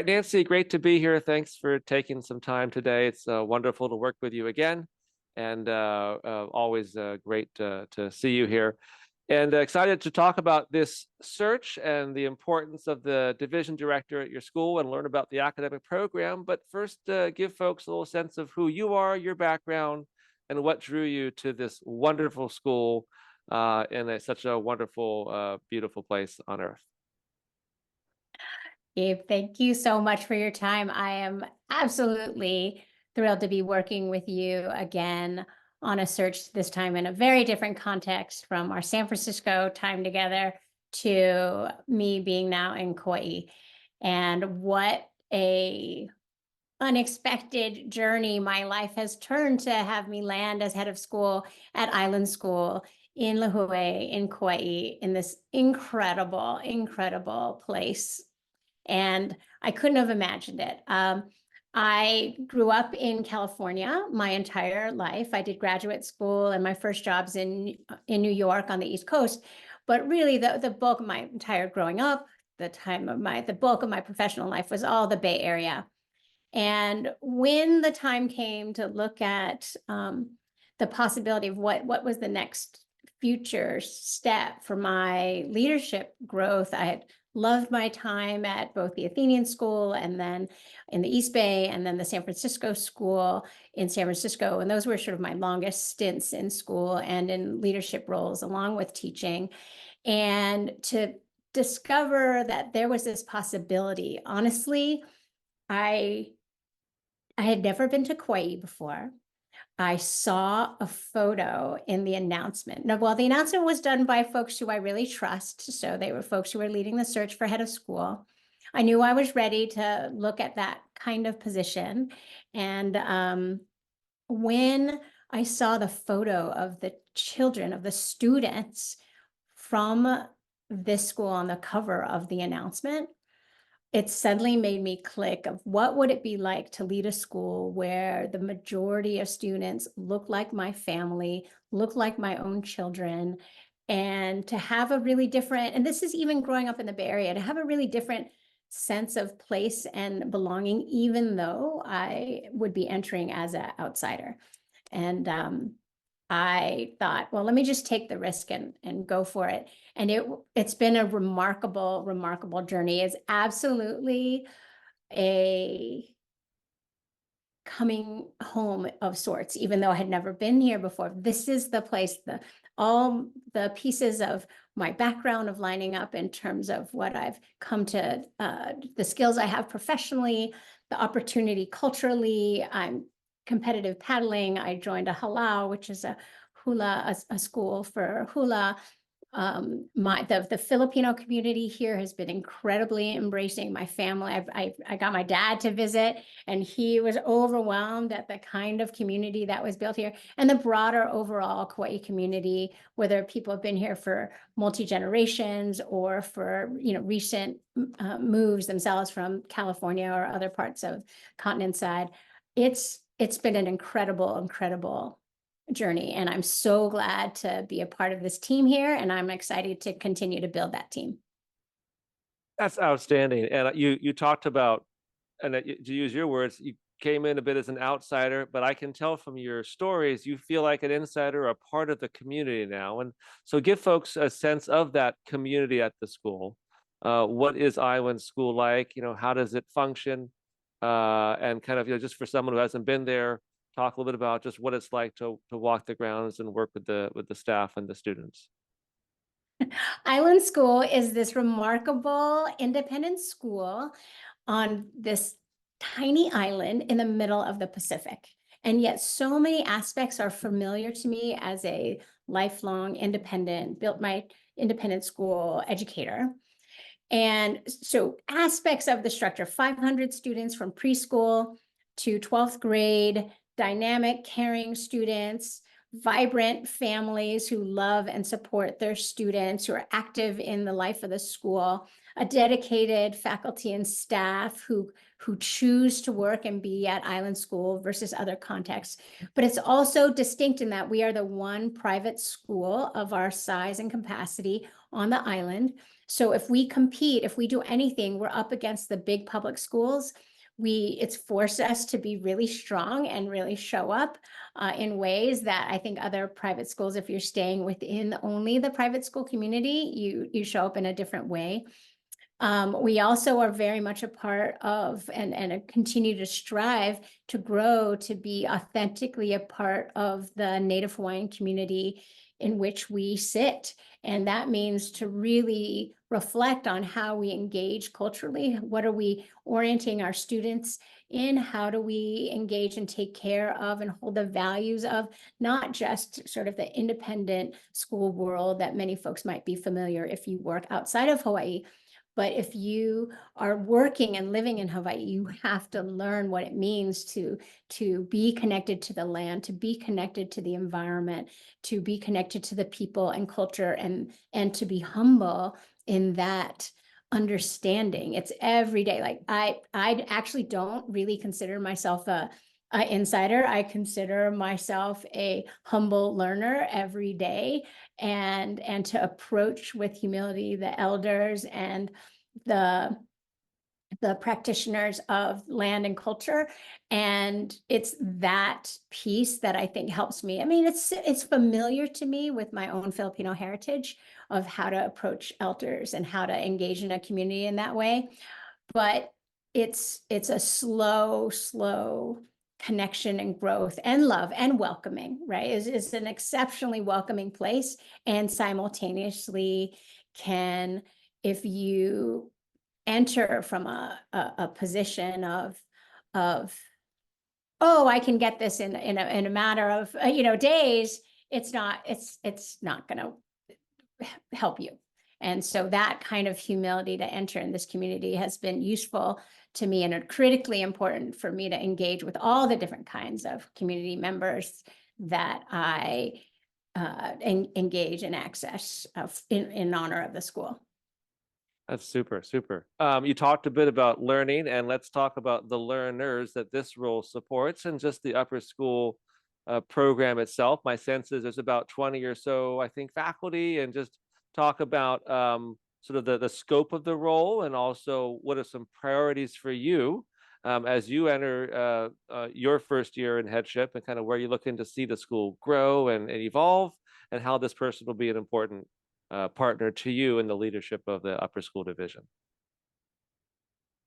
right, Nancy, great to be here. Thanks for taking some time today. It's wonderful to work with you again, and always great to see you here. And excited to talk about this search and the importance of the division director at your school and learn about the academic program. But first, give folks a little sense of who you are, your background, and what drew you to this wonderful school such a wonderful, beautiful place on earth. Gabe, thank you so much for your time. I am absolutely thrilled to be working with you again on a search, this time in a very different context from our San Francisco time together to me being now in Kauai. And what a unexpected journey my life has turned to have me land as head of school at Island School in Lihue in Kauai, in this incredible, incredible place. And I couldn't have imagined it. I grew up in California my entire life. I did graduate school and my first jobs in New York on the East Coast. But really, the bulk of my entire growing up, the bulk of my professional life was all the Bay Area. And when the time came to look at the possibility of what was the next future step for my leadership growth, I had loved my time at both the Athenian School and then in the East Bay and then the San Francisco School in San Francisco. And those were sort of my longest stints in school and in leadership roles along with teaching. And to discover that there was this possibility, honestly, I had never been to Kauai before. I saw a photo in the announcement. Now, well, the announcement was done by folks who I really trust. So they were folks who were leading the search for head of school. I knew I was ready to look at that kind of position. And when I saw the photo of the children, of the students from this school on the cover of the announcement, it suddenly made me click of what would it be like to lead a school where the majority of students look like my family, look like my own children, and to have a really different, and this is even growing up in the Bay Area, to have a really different sense of place and belonging, even though I would be entering as an outsider. And I thought, well, let me just take the risk and go for it. And it's been a remarkable, remarkable journey. It's absolutely a coming home of sorts, even though I had never been here before. This is the place, all the pieces of my background of lining up in terms of what I've come to, the skills I have professionally, the opportunity culturally. I'm competitive paddling. I joined a halau, which is a hula, a school for hula. The Filipino community here has been incredibly embracing. My family, I got my dad to visit, and he was overwhelmed at the kind of community that was built here, and the broader overall Kauai community, whether people have been here for multi-generations or for recent moves themselves from California or other parts of continent side. It's been an incredible, incredible journey. And I'm so glad to be a part of this team here. And I'm excited to continue to build that team. That's outstanding. And you talked about, and to use your words, you came in a bit as an outsider, but I can tell from your stories, you feel like an insider, a part of the community now. And so give folks a sense of that community at the school. What is Island School like? How does it function? And kind of, just for someone who hasn't been there, talk a little bit about just what it's like to walk the grounds and work with the staff and the students. Island School is this remarkable independent school on this tiny island in the middle of the Pacific. And yet so many aspects are familiar to me as a lifelong built my independent school educator. And so aspects of the structure, 500 students from preschool to 12th grade, dynamic, caring students, vibrant families who love and support their students, who are active in the life of the school, a dedicated faculty and staff who choose to work and be at Island School versus other contexts. But it's also distinct in that we are the one private school of our size and capacity on the island. So if we compete, if we do anything, we're up against the big public schools. It's forced us to be really strong and really show up in ways that I think other private schools, if you're staying within only the private school community, you show up in a different way. We also are very much a part of and continue to strive to grow to be authentically a part of the Native Hawaiian community in which we sit. And that means to really reflect on how we engage culturally. What are we orienting our students in? How do we engage and take care of and hold the values of not just sort of the independent school world that many folks might be familiar if you work outside of Hawaii. But if you are working and living in Hawaii, you have to learn what it means to be connected to the land, to be connected to the environment, to be connected to the people and culture, and to be humble in that understanding. It's every day. Like I actually don't really consider myself a insider. I consider myself a humble learner every day, and to approach with humility the elders and the practitioners of land and culture. And it's that piece that I think helps me. I mean, it's familiar to me with my own Filipino heritage of how to approach elders and how to engage in a community in that way. But it's a slow connection and growth and love and welcoming, right? It's an exceptionally welcoming place, and simultaneously can, if you enter from a position of oh, I can get this in a matter of days, it's not going to help you. And so that kind of humility to enter in this community has been useful to me and critically important for me to engage with all the different kinds of community members that I engage and access in honor of the school. That's super, super. You talked a bit about learning, and let's talk about the learners that this role supports and just the upper school program itself. My sense is there's about 20 or so, I think, faculty, and just talk about sort of the scope of the role, and also what are some priorities for you as you enter your first year in headship, and kind of where you're looking to see the school grow and evolve, and how this person will be an important partner to you in the leadership of the upper school division.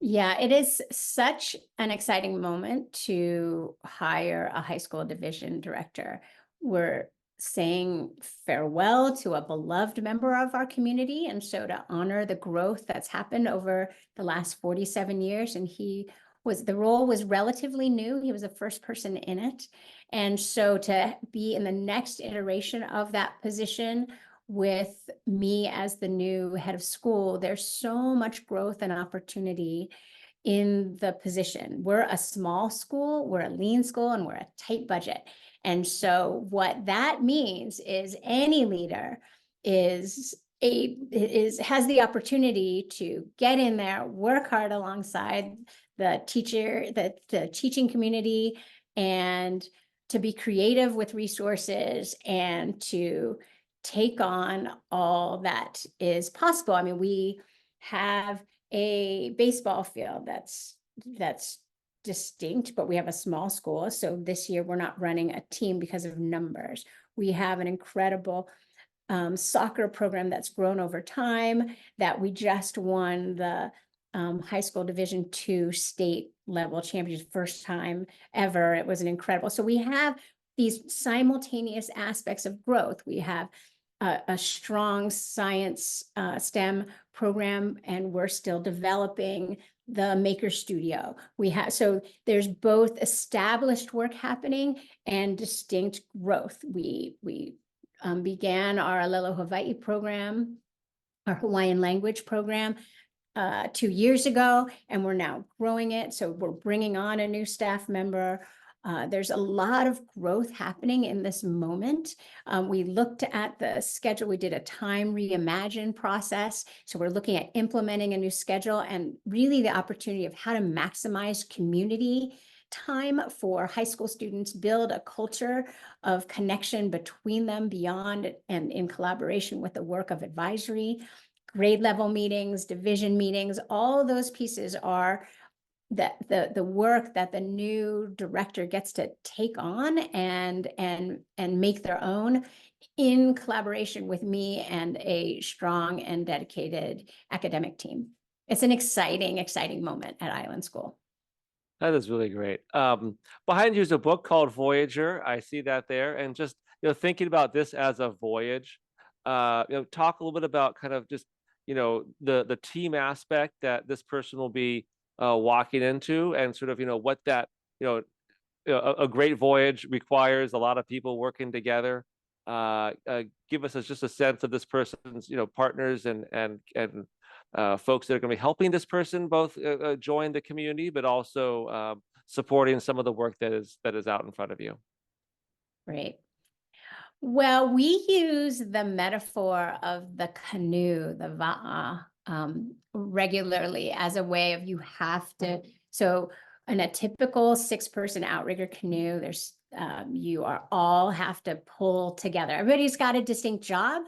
Yeah, it is such an exciting moment to hire a high school division director. We're saying farewell to a beloved member of our community. And so to honor the growth that's happened over the last 47 years, and the role was relatively new. He was the first person in it. And so to be in the next iteration of that position with me as the new head of school, there's so much growth and opportunity in the position. We're a small school, we're a lean school, and we're a tight budget. And so what that means is any leader has the opportunity to get in there, work hard alongside the teaching community, and to be creative with resources and to take on all that is possible. I mean, we have a baseball field that's distinct, but we have a small school. So this year we're not running a team because of numbers. We have an incredible soccer program that's grown over time, that we just won the high school Division II state level championship, first time ever. It was an incredible. So we have these simultaneous aspects of growth. We have a strong science STEM program, and we're still developing the Maker Studio. So there's both established work happening and distinct growth. We began our Alelo Hawaii program, our Hawaiian language program, 2 years ago, and we're now growing it. So we're bringing on a new staff member. There's a lot of growth happening in this moment. We looked at the schedule. We did a time reimagine process. So we're looking at implementing a new schedule and really the opportunity of how to maximize community time for high school students, build a culture of connection between them beyond and in collaboration with the work of advisory, grade level meetings, division meetings. All those pieces are that the work that the new director gets to take on and make their own in collaboration with me and a strong and dedicated academic team. It's an exciting moment at Island School. That is really great. Behind you is a book called Voyager. I see that there, and just thinking about this as a voyage. Talk a little bit about kind of just the team aspect that this person will be walking into, and sort of what that a great voyage requires a lot of people working together. Give us just a sense of this person's partners and folks that are going to be helping this person both join the community, but also supporting some of the work that is out in front of you. Right. Well, we use the metaphor of the canoe, the va'a, regularly as a way of you have to. So in a typical 6-person outrigger canoe, there's you are all have to pull together. Everybody's got a distinct job,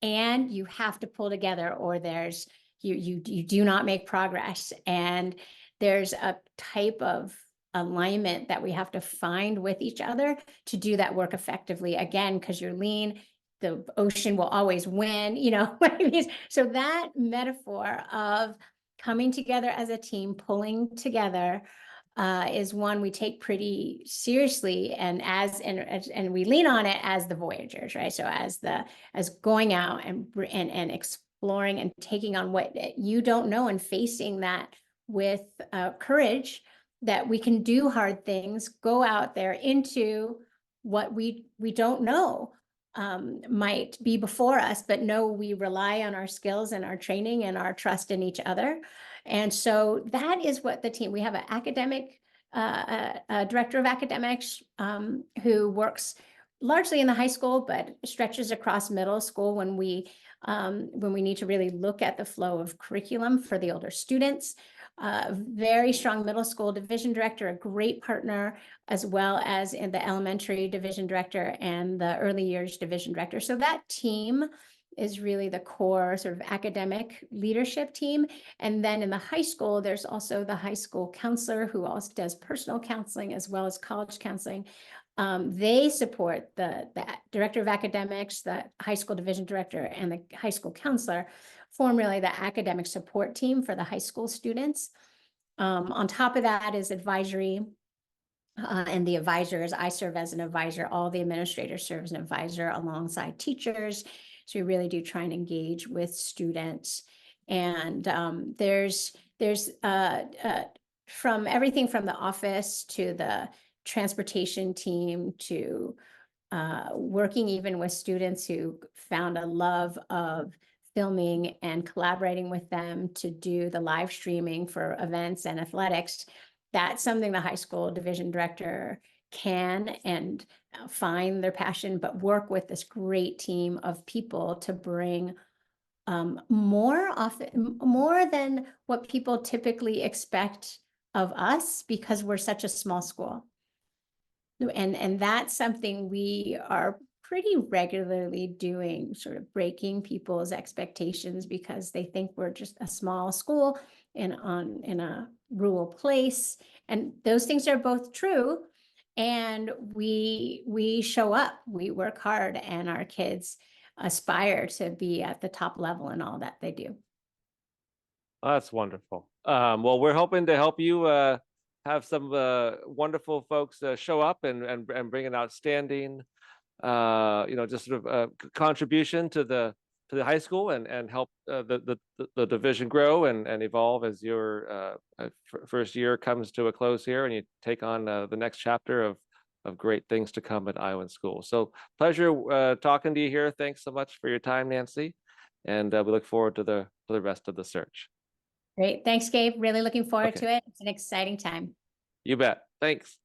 and you have to pull together, or there's you do not make progress. And there's a type of alignment that we have to find with each other to do that work effectively. Again, because you're lean, the ocean will always win, what I mean? So that metaphor of coming together as a team, pulling together, is one we take pretty seriously, and we lean on it as the voyagers, right? So as going out and exploring and taking on what you don't know and facing that with courage, that we can do hard things, go out there into what we don't know might be before us, but no, we rely on our skills and our training and our trust in each other. And so that is what the team, we have an academic, a director of academics who works largely in the high school, but stretches across middle school when we need to really look at the flow of curriculum for the older students. Very strong middle school division director, a great partner, as well as in the elementary division director and the early years division director. So that team is really the core sort of academic leadership team. And then in the high school, there's also the high school counselor who also does personal counseling as well as college counseling. They support the director of academics, the high school division director, and the high school counselor form really the academic support team for the high school students. On top of that is advisory, and the advisors, I serve as an advisor, all the administrators serve as an advisor alongside teachers. So we really do try and engage with students. And there's from everything from the office to the transportation team to working even with students who found a love of filming and collaborating with them to do the live streaming for events and athletics. That's something the high school division director can and find their passion, but work with this great team of people to bring more than what people typically expect of us, because we're such a small school. And that's something we are pretty regularly doing, sort of breaking people's expectations because they think we're just a small school in a rural place. And those things are both true. And we show up, we work hard, and our kids aspire to be at the top level in all that they do. That's wonderful. Well, we're hoping to help you have some wonderful folks show up and bring an outstanding just sort of contribution to the high school and help the division grow and evolve as your first year comes to a close here and you take on the next chapter of great things to come at Island School. So pleasure talking to you here. Thanks so much for your time, Nancy, and we look forward to the rest of the search. Great. Thanks, Gabe. Really looking forward Okay. to it. It's an exciting time. You bet. Thanks.